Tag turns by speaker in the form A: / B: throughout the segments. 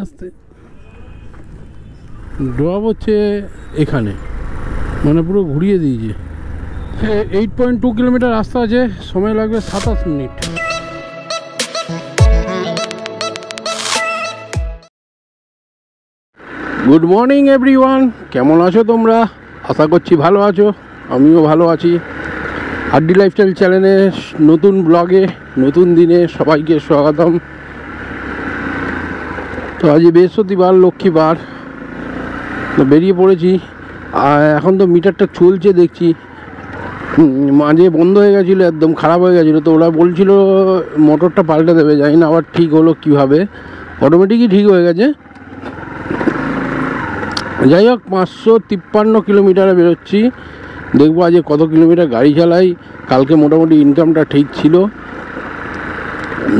A: আসতে ড্রপ হচ্ছে এখানে, মানে পুরো ঘুরিয়ে দিয়েছে। 8.2 কিলোমিটার রাস্তা আছে, সময় লাগবে 27 মিনিট। গুড মর্নিং এভরিওয়ান, কেমন আছো তোমরা? আশা করছি ভালো আছো, আমিও ভালো আছি। আরডি লাইফস্টাইল চ্যানেলে নতুন ব্লগে নতুন দিনে সবাইকে স্বাগতম। তো আজ বৃহস্পতিবার, লক্ষ্মীবার, তো বেরিয়ে পড়েছি। আর এখন তো মিটারটা চলছে দেখছি, মাঝে বন্ধ হয়ে গেছিলো, একদম খারাপ হয়ে গেছিলো। তো ওরা বলছিল মোটরটা পাল্টে দেবে, জানি না আবার ঠিক হলো কীভাবে, অটোমেটিকই ঠিক হয়ে গেছে। যাই হোক, 553 কিলোমিটারে বেরোচ্ছি, দেখবো আজকে কত কিলোমিটার গাড়ি চালাই। কালকে মোটামুটি ইনকামটা ঠিক ছিল,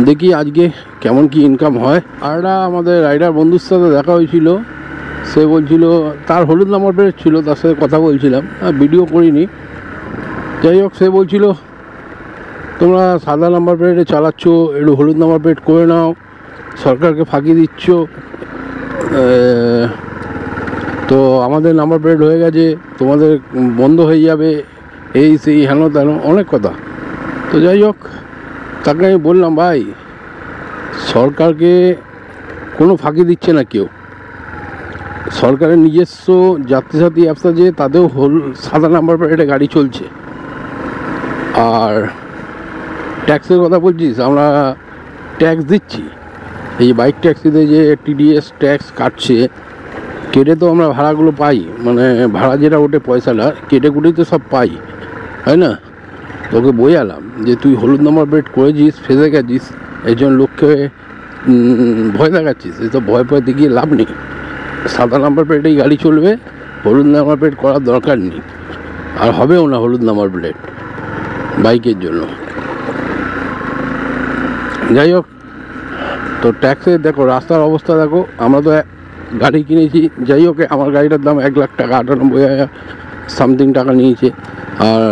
A: দেখি আজকে কেমন কি ইনকাম হয়। আর আমাদের রাইডার বন্ধুর সাথে দেখা হয়েছিল, সে বলছিল তার হলুদ নাম্বার প্লেট ছিল, তার সাথে কথা বলছিলাম, ভিডিও করিনি। যাই হোক, সে বলছিল তোমরা সাদা নাম্বার প্লেটে চালাচ্ছ, একটু হলুদ নাম্বার প্লেট করে নাও, সরকারকে ফাঁকি দিচ্ছ, তো আমাদের নাম্বার প্লেট হয়ে গেছে, তোমাদের বন্ধ হয়ে যাবে, এই সেই হেন তেন অনেক কথা। তো যাই হোক, তাকে আমি বললাম ভাই, সরকারকে কোনো ফাঁকি দিচ্ছে না কেউ। সরকারের নিজস্ব যাত্রীসাথী অ্যাপস আছে, তাতেও সাদা নাম্বার প্লেটে গাড়ি চলছে। আর ট্যাক্সের কথা বলছিস, আমরা ট্যাক্স দিচ্ছি, এই যে বাইক ট্যাক্সিতে যে টিডিএস ট্যাক্স কাটছে, কেটে তো আমরা ভাড়াগুলো পাই, মানে ভাড়া যেটা ওঠে পয়সাটা কেটে কুটেই তো সব পাই, তাই না? তোকে বোঝালাম যে তুই হলুদ নাম্বার প্লেট করেছিস, ফেসে গেছিস, এই জন্য লোককে ভয় দেখাচ্ছিস, এসব ভয় ভয় দেখিয়ে লাভ নেই। সাদা নাম্বার প্লেটেই গাড়ি চলবে, হলুদ নাম্বার প্লেট করার দরকার নেই, আর হবেও না হলুদ নাম্বার প্লেট বাইকের জন্য। যাই হোক, তো ট্যাক্সে দেখো রাস্তার অবস্থা দেখো, আমরা তো গাড়ি কিনেছি, যাই হোক আমার গাড়িটার দাম 1 লাখ টাকা, 98,000 সামথিং টাকা নিয়েছে। আর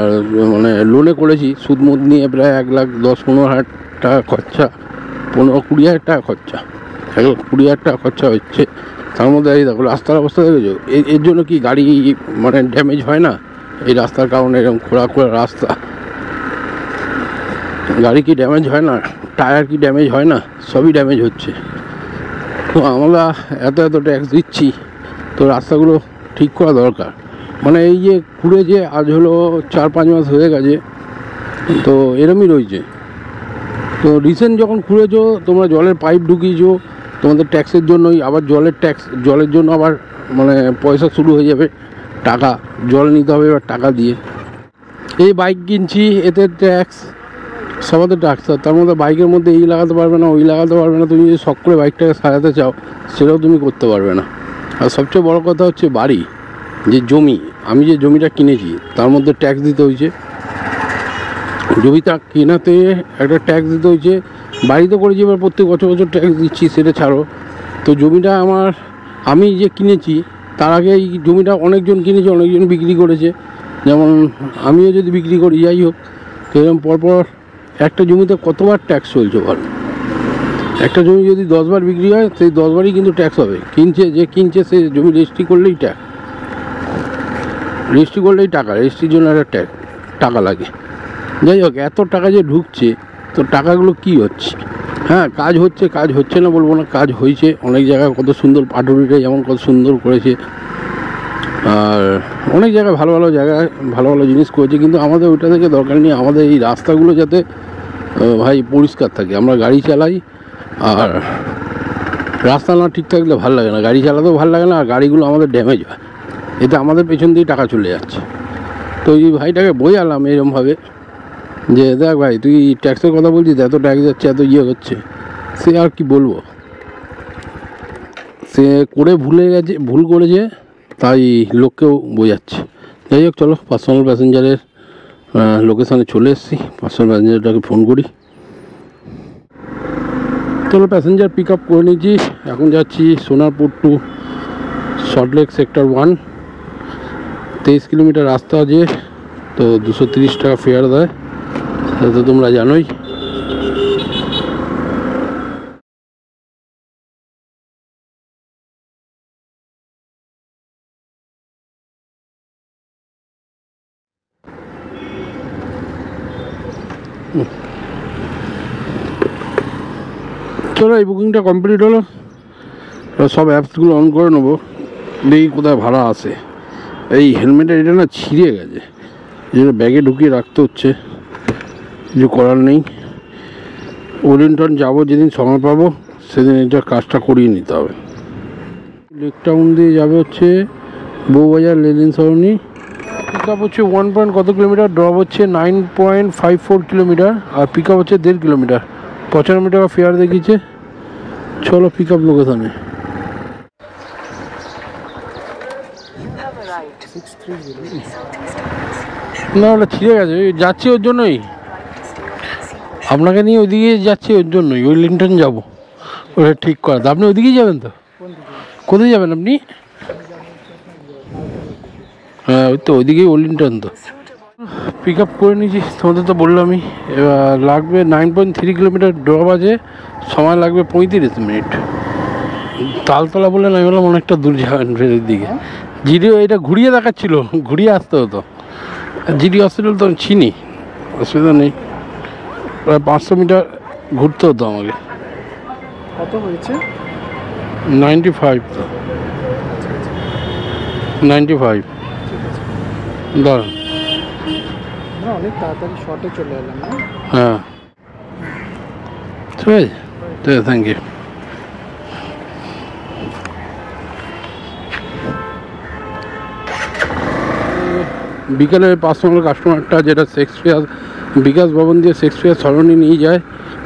A: মানে লোনে করেছি, সুদ মুদ নিয়ে প্রায় 1,10,15,000 টাকা খরচা, 15-20,000 টাকা খরচা, 1,20,000 টাকা খরচা হচ্ছে। তার মধ্যে এই দেখো রাস্তার অবস্থা দেখেছো, এর জন্য কি গাড়ি মানে ড্যামেজ হয় না? এই রাস্তার কারণে এরকম খোঁড়া খোঁড়া রাস্তা, গাড়ি কি ড্যামেজ হয় না? টায়ার কি ড্যামেজ হয় না? সবই ড্যামেজ হচ্ছে। তো আমরা এত ট্যাক্স দিচ্ছি, তো রাস্তাগুলো ঠিক করা দরকার। মানে এই যে খুঁড়ে যে আজ হলো 4-5 মাস হয়ে গেছে, তো এরমই রয়েছে। তো রিসেন্ট যখন খুঁড়েছো, তোমরা জলের পাইপ ঢুকিয়েছো, তোমাদের ট্যাক্সের জন্যই আবার জলের জন্য আবার মানে পয়সা শুরু হয়ে যাবে, টাকা জল নিতে হবে এবার টাকা দিয়ে। এই বাইক কিনছি, এতে ট্যাক্স, সবাতে ট্যাক্স, তার মধ্যে বাইকের মধ্যে এই লাগাতে পারবে না, ওই লাগাতে পারবে না। তুমি যদি শখ করে বাইকটাকে সারাতে চাও, সেটাও তুমি করতে পারবে না। আর সবচেয়ে বড় কথা হচ্ছে বাড়ি, যে জমি, আমি যে জমিটা কিনেছি তার মধ্যে ট্যাক্স দিতে হয়েছে, জমিটা কেনাতে একটা ট্যাক্স দিতে হয়েছে, বাড়িতে করেছি এবার প্রত্যেক বছর ট্যাক্স দিচ্ছি, সেটা ছাড়ো। তো জমিটা আমি যে কিনেছি, তার আগে এই জমিটা অনেকজন কিনেছে, অনেকজন বিক্রি করেছে। যেমন আমিও যদি বিক্রি করি, যাই হোক, তো এরকম পরপর একটা জমিতে কতবার ট্যাক্স চলছে বল? একটা জমি যদি 10 বার বিক্রি হয়, সেই 10 বারই কিন্তু ট্যাক্স হবে। যে কিনছে সে জমি রেজিস্ট্রি করলেই ট্যাক্স, রেজিস্ট্রি করলেই টাকা, রেজিস্ট্রির জন্য একটা টাকা লাগে। যাই হোক, এত টাকা যে ঢুকছে, তো টাকাগুলো কি হচ্ছে? হ্যাঁ, কাজ হচ্ছে না বলবো না, কাজ হয়েছে অনেক জায়গায়, কত সুন্দর, পাটুরিটা যেমন কত সুন্দর করেছে, আর অনেক জায়গায় ভালো ভালো জায়গায় ভালো ভালো জিনিস করেছে। কিন্তু আমাদের ওইটা থেকে দরকার নেই, আমাদের এই রাস্তাগুলো যাতে ভাই পরিষ্কার থাকে, আমরা গাড়ি চালাই, আর রাস্তা না ঠিক থাকলে ভালো লাগে না, গাড়ি চালাতেও ভালো লাগে না, আর গাড়িগুলো আমাদের ড্যামেজ হয়, এতে আমাদের পেছন দিয়ে টাকা চলে যাচ্ছে। তো এই ভাইটাকে বোঝালাম এরকমভাবে যে দেখ ভাই, তুই ট্যাক্সের কথা বলছিস, এত ট্যাক্স যাচ্ছে, এত ইয়ে হচ্ছে, সে আর কি বলবো, সে করে ভুল করেছে, তাই লোককেও বোঝাচ্ছে। যাই হোক, চলো পার্সোনাল প্যাসেঞ্জারের লোকেশানে চলে এসেছি, পার্সোনাল প্যাসেঞ্জারটাকে ফোন করি। চলো প্যাসেঞ্জার পিক আপ করে নিয়েছি, এখন যাচ্ছি Sonarpur to Salt Lake sector 1, 23 kilometre রাস্তা আছে, তো 230 টাকা ফেয়ার দেয়, সেটা তো তোমরা জানোই। চলো, এই বুকিংটা কমপ্লিট হলো। সব অ্যাপসগুলো অন করে নেবো, দেখি কোথায় ভাড়া আসে। এই হেলমেটের এটা না ছিঁড়ে গেছে, এই জন্য ব্যাগে ঢুকিয়ে রাখতে হচ্ছে, কিছু করার নেই। ওয়েলিংটন যাবো যেদিন সময় পাবো সেদিন এটা কাজটা করিয়ে নিতে হবে। লেক টাউন দিয়ে যাবে হচ্ছে বউবাজার লেলিন সরণি। পিক আপ হচ্ছে 1 কত কিলোমিটার, ড্রপ হচ্ছে 9.54 কিলোমিটার, আর পিক আপ হচ্ছে 1.5 কিলোমিটার। 95 টাকা ফেয়ার দেখিয়েছে। চলো পিক আপ লোকেশনে। না, ওটা ছিঁড়ে গেছে, যাচ্ছি ওর জন্যই, আপনাকে নিয়ে ওইদিকে যাচ্ছি ওর জন্যই, ওয়েলিংটন যাবো ওটা ঠিক করা। আপনি ওইদিকেই যাবেন তো? কোথায় যাবেন আপনি? হ্যাঁ, ওই তো ওইদিকেই ওয়েলিংটন তো। পিক আপ করে নিয়েছি, তোমাদের তো বললামই। এবার লাগবে 9.3 কিলোমিটার, ড্রপ আছে, সময় লাগবে 35 মিনিট। তালতলা বললেন, আমি বললাম অনেকটা দূর যাবেন ফেরির দিকে। জিডিও এটা ঘুরিয়ে দেখাচ্ছিল, ঘুরিয়ে আসতে হতো। জিডি হসপিটাল তো চিনি, অসুবিধা নেই। প্রায় 500 মিটার ঘুরতে হতো আমাকে।
B: কত হয়েছে?
A: 95 তো, 95। দাঁড়ান,
B: অনেক তাড়াতাড়ি শর্টে চলে এলাম না?
A: হ্যাঁ ঠিক আছে, ঠিক আছে, থ্যাংক ইউ। বিকালে 500 নম্বর কাস্টমারটা, যেটা শেক্সপিয়ার বিকাশ ভবন দিয়ে শেক্সপিয়ার সরণি নিয়ে যায়,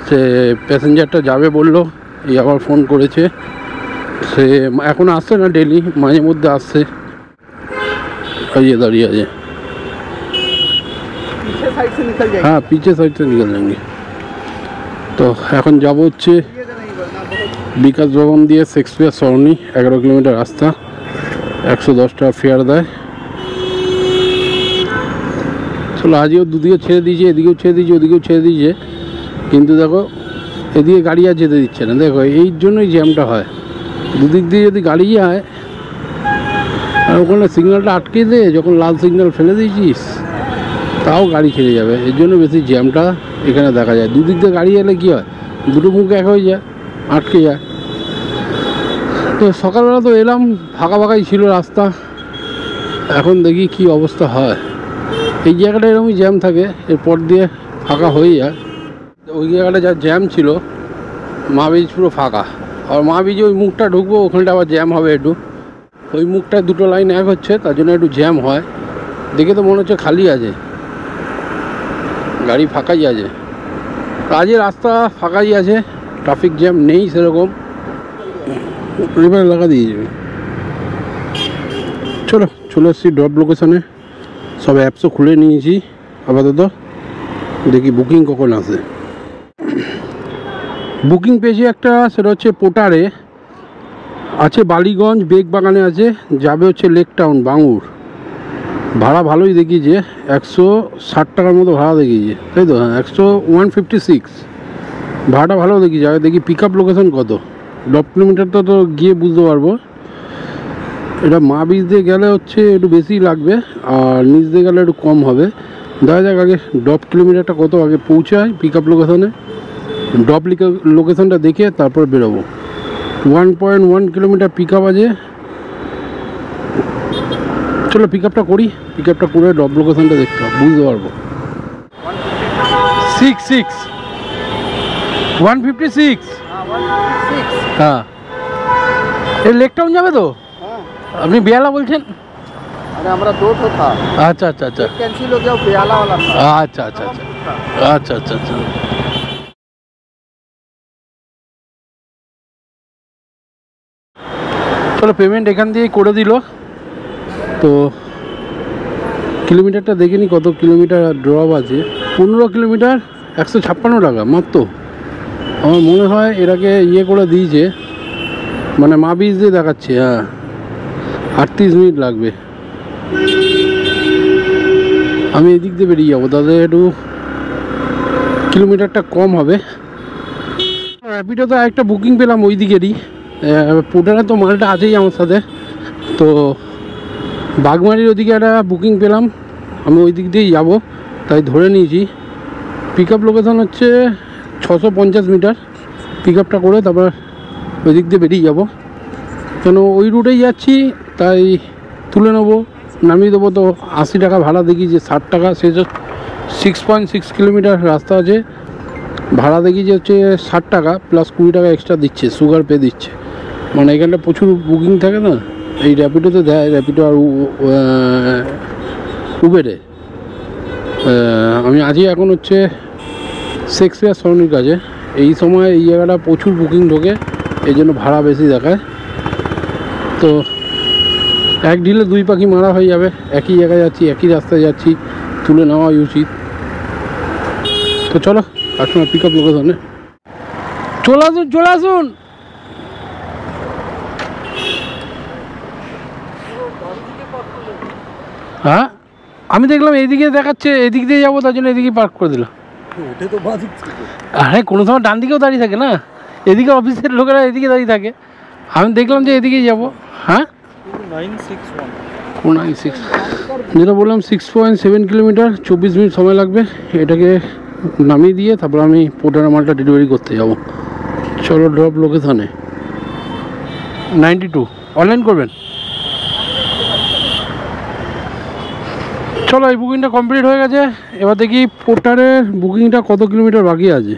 A: সে প্যাসেঞ্জারটা যাবে বললো, এই আবার ফোন করেছে। সে এখন আসছে না, ডেলি মাঝে মধ্যে আসছে। দাঁড়িয়ে আছে, হ্যাঁ পিছে সাইড से निकल जाएंगे। তো এখন যাব হচ্ছে বিকাশ ভবন দিয়ে শেক্সপিয়ার সরণি, 11 কিলোমিটার রাস্তা, 110 টাকা ফেয়ার দেয়। চলো, আজও দুদিকে ছেড়ে দিয়েছে, এদিকেও ছেড়ে দিয়েছে, ওদিকেও ছেড়ে দিয়েছে, কিন্তু দেখো এদিকে গাড়ি আর যেতে দিচ্ছে না। দেখো এই জন্যই জ্যামটা হয়, দুদিক দিয়ে যদি গাড়ি যায়, আর ওখানে সিগন্যালটা আটকে দে, যখন লাল সিগন্যাল ফেলে দিয়েছিস তাও গাড়ি ছেড়ে যাবে। এর জন্য বেশি জ্যামটা এখানে দেখা যায়। দুদিক দিয়ে গাড়ি এলে কী হয়, দুটো মুখ এক হয়ে যায়, আটকে যায়। তো সকালবেলা তো এলাম, ফাঁকা ফাঁকাই ছিল রাস্তা, এখন দেখি কি অবস্থা হয়। এই জায়গাটা এরকমই জ্যাম থাকে, এরপর দিয়ে ফাঁকা হয়ে যায়। ওই জায়গাটা যা জ্যাম ছিল, মা বীজ পুরো ফাঁকা। আর মা বীজে ওই মুখটা ঢুকবো, ওখানটা আবার জ্যাম হবে একটু। ওই মুখটা দুটো লাইন এক হচ্ছে, তার জন্য একটু জ্যাম হয়। দেখে তো মনে হচ্ছে খালি আছে, গাড়ি ফাঁকাই আছে। আজকে রাস্তা ফাঁকাই আছে, ট্রাফিক জ্যাম নেই সেরকম। রিভার লাগা দিয়ে যাবে। চলে এসেছি ড্রপ লোকেশনে, সব অ্যাপসও খুলে নিয়েছি আপাতত। দেখি বুকিং কখন আসে। বুকিং পেয়েছি একটা, সেটা হচ্ছে পোটারে আছে, বালিগঞ্জ বেগবাগানে আছে, যাবে হচ্ছে লেক টাউন বাঙুর। ভাড়া ভালোই দেখিয়েছে, 160 টাকার মতো ভাড়া দেখিয়েছে, তাই তো? হ্যাঁ, 156 ভাড়াটা ভালো দেখিয়েছে। আগে দেখি পিক আপ লোকেশন কত, 10 কিলোমিটারটা তো গিয়ে বুঝতে পারবো। এটা মা বীজ দিয়ে গেলে হচ্ছে একটু বেশি লাগবে, আর নিচ দিয়ে গেলে একটু কম হবে। দেখা যাক আগে 10 কিলোমিটারটা কত আগে পৌঁছায় পিক আপ লোকেশনে। ড্রপ লোকেশনটা দেখে তারপর বেরোবো। 1.1 কিলোমিটার পিক আপ আছে। চলো পিক আপটা করি, পিক আপটা করে ড্রপ লোকেশনটা দেখতে হবে, বুঝতে পারবো। 156 হ্যাঁ, এই লেক টাউন যাবে তো? আপনি বেয়ালা বলছেন?
B: अरे हमारा दो ठो था।
A: अच्छा अच्छा अच्छा,
B: कैंसिल हो गया, बेयाला वाला था।
A: अच्छा अच्छा अच्छा अच्छा अच्छा अच्छा। চলো পেমেন্ট এখান দিয়েই করে দিল। তো কিলোমিটারটা দেখে নি কত কিলোমিটার ড্রপ আছে। 15 কিলোমিটার 156 টাকা মাত্র। আমার মনে হয় এটাকে ইয়ে করে দিয়েছে, মানে মা বীজ দিয়ে দেখাচ্ছে। হ্যাঁ, 38 মিনিট লাগবে। আমি এদিক দিয়ে বেরিয়ে যাবো, তাদের একটু কিলোমিটারটা কম হবে। র্যাপিডো তো একটা বুকিং পেলাম ওই দিকেরই, পোর্টারে তো মালটা আছেই আমার সাথে। তো বাগমারির ওদিকে একটা বুকিং পেলাম, আমি ওই দিক দিয়েই যাবো, তাই ধরে নিয়েছি। পিক আপ লোকেশান হচ্ছে 650 মিটার। পিক আপটা করে তারপর ওই দিক দিয়ে বেরিয়ে যাবো, কেন ওই রুটেই যাচ্ছি তাই তুলে নেবো, নামিয়ে দেবো। তো 80 টাকা ভাড়া দেখি যে 60 টাকা, সে 6.6 কিলোমিটার রাস্তা আছে, ভাড়া দেখি যে হচ্ছে 60 টাকা প্লাস 20 টাকা এক্সট্রা দিচ্ছে, সুগার পে দিচ্ছে। মানে এখানটা প্রচুর বুকিং থাকে না, এই র্যাপিডোতে দেয়, র্যাপিডো আর উবেরে। আমি আজই এখন হচ্ছে শেক্সপিয়ার সরণির কাছে, এই সময় এই জায়গাটা প্রচুর বুকিং ঢোকে, এই জন্য ভাড়া বেশি দেখায়। তো এক ঢিলে দুই পাখি মারা হয়ে যাবে, একই জায়গায় যাচ্ছি, একই রাস্তায় যাচ্ছি, তুলে নেওয়াই উচিত। তো চলো কাস্টমার পিক আপ লোকেশনে চলে আসুন, চলে আসুন। হ্যাঁ, আমি দেখলাম এইদিকে দেখাচ্ছে, এদিক দিয়ে যাবো, তার জন্য এদিকে পার্ক করে দিলাম। আরে কোনো সময় ডান দিকেও দাঁড়িয়ে থাকে না, এদিকে অফিসের লোকেরা এদিকে দাঁড়িয়ে থাকে, আমি দেখলাম যে এদিকেই যাবো। হ্যাঁ 296 যেটা বললাম 6.7 কিলোমিটার, 24 মিনিট সময় লাগবে। এটাকে নামিয়ে দিয়ে তারপর আমি পোটার মালটা ডেলিভারি করতে যাব। চলো ড্রপ লোকেশানে 92 অনলাইন করবেন। চলো এই বুকিংটা কমপ্লিট হয়ে গেছে, এবার দেখি পোর্টারের বুকিংটা কত কিলোমিটার বাকি আছে।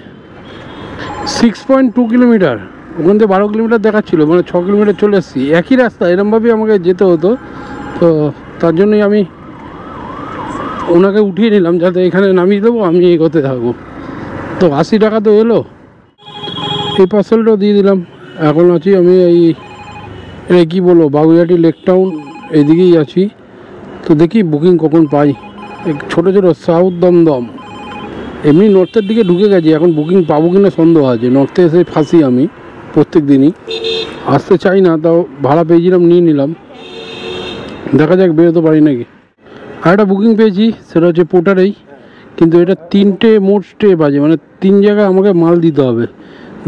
A: 6.2 কিলোমিটার, ওখান থেকে 12 কিলোমিটার দেখাচ্ছিলো, মানে 6 কিলোমিটার চলে এসেছি। একই রাস্তা, এরমভাবেই আমাকে যেতে হতো, তো তার জন্যই আমি ওনাকে উঠিয়ে নিলাম যাতে এখানে নামিয়ে দেবো, আমি এগোতে থাকবো। তো 80 টাকা তো এলো, এই পার্সেলটাও দিয়ে দিলাম। এখন আছি আমি এটা কী বলবো, বাগুইহাটি লেক টাউন এইদিকেই আছি। তো দেখি বুকিং কখন পাই। ছোটো ছোটো সাউথ দমদম, এমনি নর্থের দিকে ঢুকে গেছি, এখন বুকিং পাবো কিনা সন্দেহ আছে। নর্থে এসে ফাঁসি আমি প্রত্যেক দিনই, আসতে চাই না, তাও ভাড়া পেয়েছিলাম, নিয়ে নিলাম, দেখা যাক বেরোতে পারি নাকি। আর একটা বুকিং পেয়েছি, সেটা হচ্ছে পোর্টারেই, কিন্তু এটা 3টে মোট স্টে বাজে, মানে 3 জায়গায় আমাকে মাল দিতে হবে।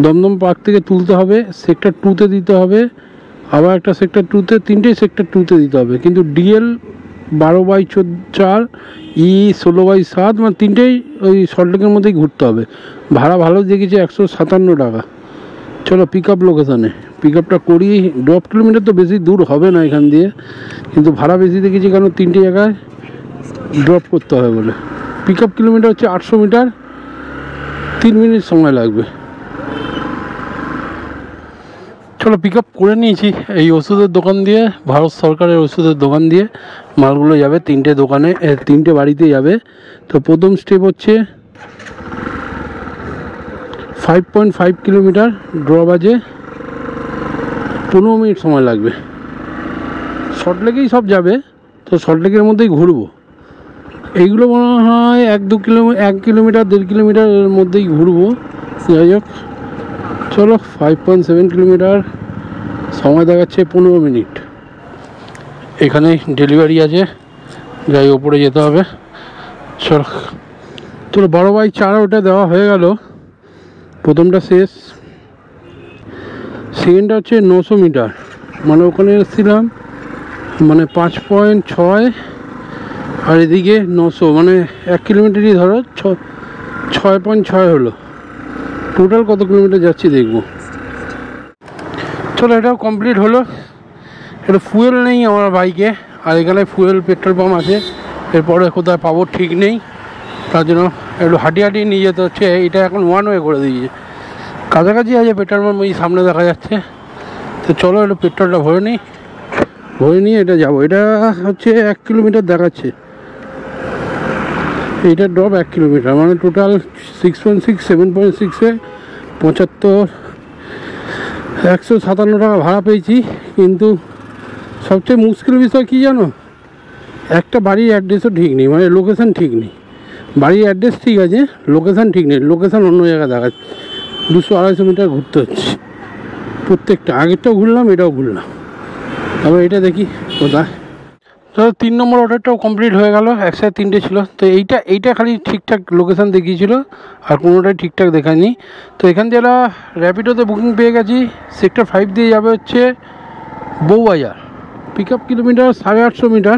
A: দমদম পার্ক থেকে তুলতে হবে, সেক্টর 2-তে দিতে হবে, আবার একটা সেক্টর 2-তে, 3টেই সেক্টর 2-তে দিতে হবে। কিন্তু ডিএল 12/4, ই 16/7, মানে 3টেই ওই সল্টলেকের মধ্যেই ঘুরতে হবে। ভাড়া ভালো দেখেছি 157 টাকা। চলো পিক আপ লোকেশানে, পিক আপটা করি। ড্রপ কিলোমিটার তো বেশি দূর হবে না এখান দিয়ে, কিন্তু ভাড়া বেশি দেখেছি, কারণ 3টে জায়গায় ড্রপ করতে হবে বলে। পিক আপ কিলোমিটার হচ্ছে 800 মিটার, 3 মিনিট সময় লাগবে। চলো পিক আপ করে নিয়েছি, এই ওষুধের দোকান দিয়ে, ভারত সরকারের ওষুধের দোকান দিয়ে মালগুলো যাবে 3টে দোকানে, 3টে বাড়িতে যাবে। তো প্রথম স্টেপ হচ্ছে 5.5 কিলোমিটার, ড্র বাজে 15 মিনিট সময় লাগবে। সল্টলেকেই সব যাবে, তো সল্টলেকের মধ্যেই ঘুরবো। এইগুলো মনে হয় 1 কিলোমিটার 1.5 কিলোমিটারের মধ্যেই ঘুরবো। যাই হোক চলো, 5.7 কিলোমিটার, সময় দেখাচ্ছে 15 মিনিট। এখানে ডেলিভারি আছে, যাই ওপরে যেতে হবে। চলো 12/4 ওটা দেওয়া হয়ে গেল, প্রথমটা শেষ। সেকেন্ডটা হচ্ছে 900 মিটার, মানে ওখানে এসেছিলাম মানে 5.6, আর এদিকে 900, মানে 1 কিলোমিটারই ধরো 6.6 হলো। টোটাল কত কিলোমিটার যাচ্ছি দেখবো। চলো এটাও কমপ্লিট হলো। এটা ফুয়েল নেই আমার বাইকে, আর এখানে ফুয়েল পেট্রোল পাম্প আছে, এরপরে কোথায় পাবো ঠিক নেই, তার জন্য একটু হাঁটি নিয়ে যেতে হচ্ছে। এটা এখন 1 ওয়ে করে দিয়েছে, কাছাকাছি আছে পেট্রোল পাম্প, এই সামনে দেখা যাচ্ছে। তো চলো একটু পেট্রোলটা ভরে নিয়ে এটা যাবো। এটা হচ্ছে 1 কিলোমিটার দেখাচ্ছে, এইটা ড্রপ 1 কিলোমিটার, মানে টোটাল 6.6, 7.6-এ 75, 157 টাকা ভাড়া পেয়েছি। কিন্তু সবচেয়ে মুশকিল বিষয় কী জানো, একটা বাড়ির অ্যাড্রেসও ঠিক নেই, মানে লোকেশান ঠিক নেই। বাড়ির অ্যাড্রেস ঠিক আছে, লোকেশান ঠিক নেই, লোকেশান অন্য জায়গায় দেখাচ্ছে। 200-250 মিটার ঘুরতে হচ্ছে প্রত্যেকটা। আগেরটাও ঘুরলাম, এটাও ঘুরলাম, তারপর এটা দেখি কোথায়। তো 3 নম্বর অর্ডারটাও কমপ্লিট হয়ে গেল, একসাথে 3টে ছিল। তো এইটা খালি ঠিকঠাক লোকেশান দেখিয়েছিল, আর কোনোটাই ঠিকঠাক দেখায়নি। তো এখান থেকে র্যাপিডোতে বুকিং পেয়ে গেছি, সেক্টর 5 দিয়ে যাবে হচ্ছে Bowbazar. Pick up kilometre 850 metre,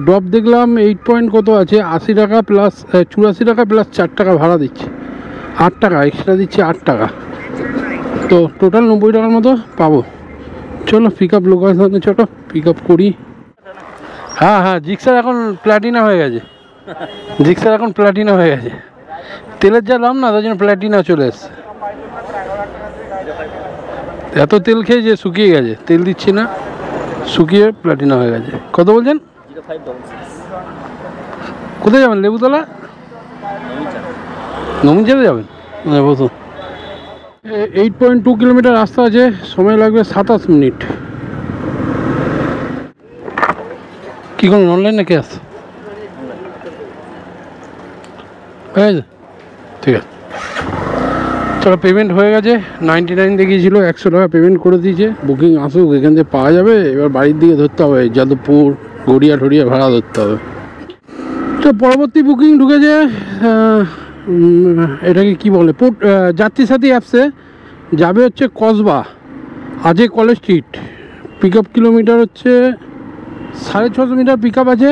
A: drop দেখলাম 8 পয়েন্ট কত আছে, 80 টাকা প্লাস 84 টাকা প্লাস 4 টাকা ভাড়া দিচ্ছে, 8 টাকা এক্সট্রা দিচ্ছে, 8 টাকা। তো টোটাল 90 টাকার মতো পাবো। চলো পিক আপ লোকেশনে চলো, পিক আপ করি। হ্যাঁ হ্যাঁ, জিক্সার এখন প্ল্যাটিনা হয়ে গেছে, জিক্সার এখন প্ল্যাটিনা হয়ে গেছে। তেলের যা দাম না, তার জন্য প্ল্যাটিনা চলে এসছে। এত তেল খেয়ে যে শুকিয়ে গেছে, তেল দিচ্ছি না, শুকিয়ে প্ল্যাটিনা হয়ে গেছে। কত বলছেন? কোথায় যাবেন? লেবুতলা, নমিনচাঁদে যাবেন? বসুন। 8.2 কিলোমিটার রাস্তা আছে, সময় লাগবে 27 মিনিট। কি করুন, অনলাইন না ক্যাশ? হয়ে গেছে, ঠিক আছে। চলো, পেমেন্ট হয়ে গেছে, 99 দেখিয়েছিল, 100 টাকা পেমেন্ট করে দিয়েছে। বুকিং আসুক, এখান থেকে পাওয়া যাবে। এবার বাড়ির দিকে ধরতে হবে, যাদবপুর গড়িয়া ঠড়িয়া ভাড়া ধরতে হবে। তো পরবর্তী বুকিং ঢুকেছে, এটাকে কি বলে, যাত্রী সাথী অ্যাপসে যাবে হচ্ছে কসবা, আজে College Street. Pick up kilometre হচ্ছে 650 মিটার পিক আপ আছে,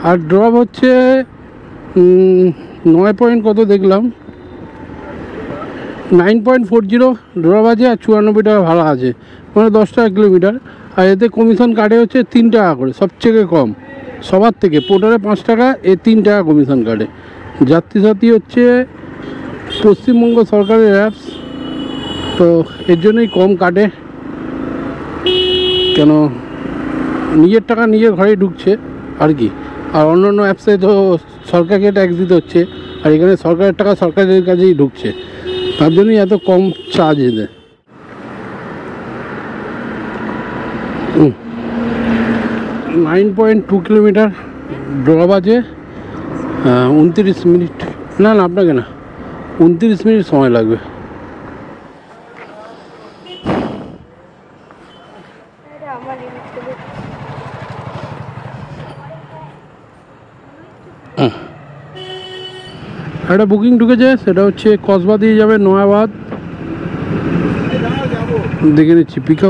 A: আর ড্রপ হচ্ছে 9 পয়েন্ট কত দেখলাম, 9.40 ড্রপ আছে, আর 94 টাকা ভাড়া আছে, মানে 10 টাকা কিলোমিটার। আর এতে কমিশন কাটে হচ্ছে 3 টাকা করে, সবথেকে কম সবার থেকে। পোর্টারে 5 টাকা, 3 টাকা কমিশন কাটে। যাত্রী সাথী হচ্ছে পশ্চিমবঙ্গ সরকারের অ্যাপস, তো এর জন্যই কম কাটে। কেন, নিজের টাকা নিজের ঘরেই ঢুকছে আর কি। আর অন্য অ্যাপসে তো সরকারকে ট্যাক্স দিতে হচ্ছে, আর এখানে সরকারের টাকা সরকারের কাছেই ঢুকছে, তার জন্যই এত কম চার্জ এদের। 9.2 কিলোমিটার ড্রপ আছে, 29 মিনিট, না না আপনাকে না, 29 মিনিট সময় লাগবে। একটা বুকিং ঢুকেছে, সেটা হচ্ছে কসবা দিয়ে যাবে নয়াবাদ। দেখে নিচ্ছি পিক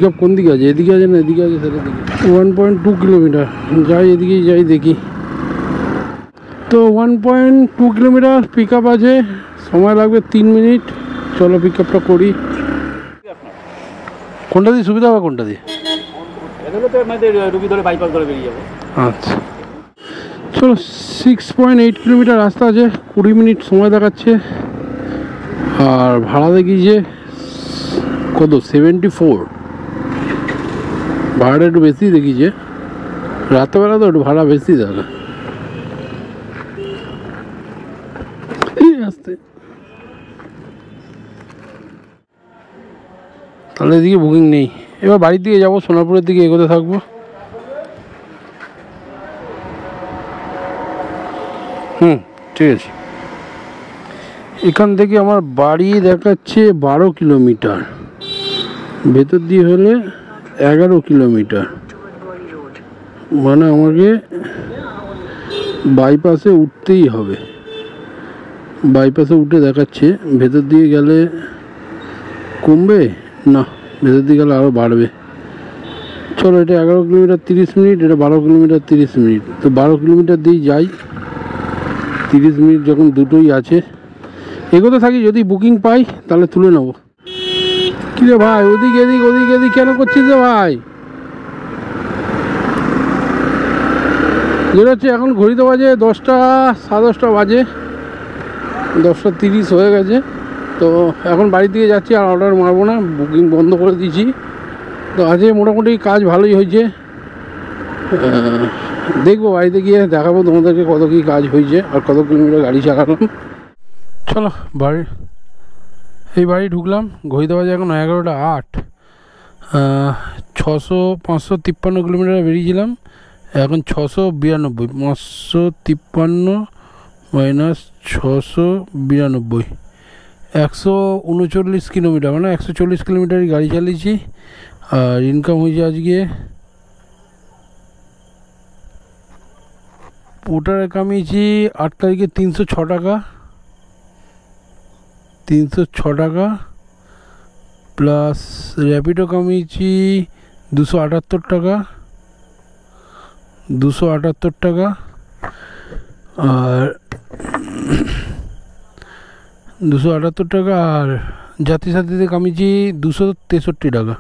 A: আপ কোন দিকে আছে, এদিকে আছে না এদিকে আছে, সেটা দিকে। 1.2 কিলোমিটার, যাই এদিকেই যাই দেখি। তো 1.2 কিলোমিটার পিক আপ আছে, সময় লাগবে 3 মিনিট। চলো পিক আপটা করি। কোনটা দিয়ে সুবিধা হবে, কোনটা দিয়ে? আচ্ছা চলো, 6.8 কিলোমিটার রাস্তা আছে, 20 মিনিট সময় দেখাচ্ছে। আর ভাড়া দেখিয়েছে কত, 74। ভাড়াটা একটু বেশি দেখিয়েছে, রাত্রেবেলা তো একটু ভাড়া বেশি দেখা। আসতে তাহলে এদিকে বুকিং নেই। এবার বাড়ির দিকে যাবো, সোনারপুরের দিকে এগোতে থাকবো। ঠিক আছে। এখান থেকে আমার বাড়ি দেখাচ্ছে 12 কিলোমিটার, ভেতর দিয়ে হলে 11 কিলোমিটার, মানে আমাকে বাইপাসে উঠতেই হবে। বাইপাসে উঠে দেখাচ্ছে, ভেতর দিয়ে গেলে কমবে না, ভেতর দিয়ে গেলে আরও বাড়বে। চলো, এটা 11 কিলোমিটার 30 মিনিট, এটা 12 কিলোমিটার 30 মিনিট। তো 12 কিলোমিটার দিয়ে যাই, 30 মিনিট যখন দুটোই আছে, এগোতে থাকি। যদি বুকিং পাই তাহলে তুলে নেবো। কি রে ভাই, ওদিক এদিক কেন করছিস রে ভাই? যেটা হচ্ছে এখন ঘড়িতে বাজে 10টা, 10:30 বাজে, 10:30 হয়ে গেছে। তো এখন বাড়ির দিকে যাচ্ছি, আর অর্ডার মারবো না, বুকিং বন্ধ করে দিয়েছি। তো আজকে মোটামুটি কাজ ভালোই হয়েছে। দেখবো বাড়িতে গিয়ে দেখাবো তোমাদেরকে কত কী কাজ হয়েছে আর কত কিলোমিটার গাড়ি চালালাম। চলো এই বাড়ি ঢুকলাম, ঘড়িতে বাজে এখন 11টা 8। 553 কিলোমিটার বেরিয়েছিলাম, এখন 692। 553 মাইনাস 692, 139 কিলোমিটার, মানে 140 কিলোমিটারই গাড়ি চালিয়েছি। আর ইনকাম হয়েছে আজকে, পোর্টারে কামিয়েছি 8 তারিখে 306 টাকা, 306 টাকা প্লাস র্যাপিডো কামিয়েছি 278 টাকা, 278 টাকা, আর 278 টাকা, আর জাতি সাথীতে কামিয়েছি 263 টাকা,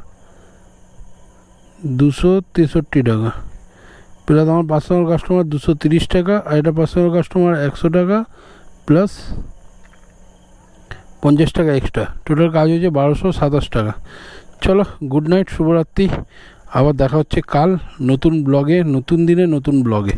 A: 263 টাকা প্লাস আমার পার্সোনাল কাস্টমার 230 টাকা, আর এটা পার্সোনাল কাস্টমার 100 টাকা প্লাস 50 টাকা এক্সট্রা, টোটাল কাজ হয়েছে 1227 টাকা। চলো, গুড নাইট, শুভরাত্রি, আবার দেখা হচ্ছে কাল নতুন ব্লগে, নতুন দিনে নতুন ব্লগে।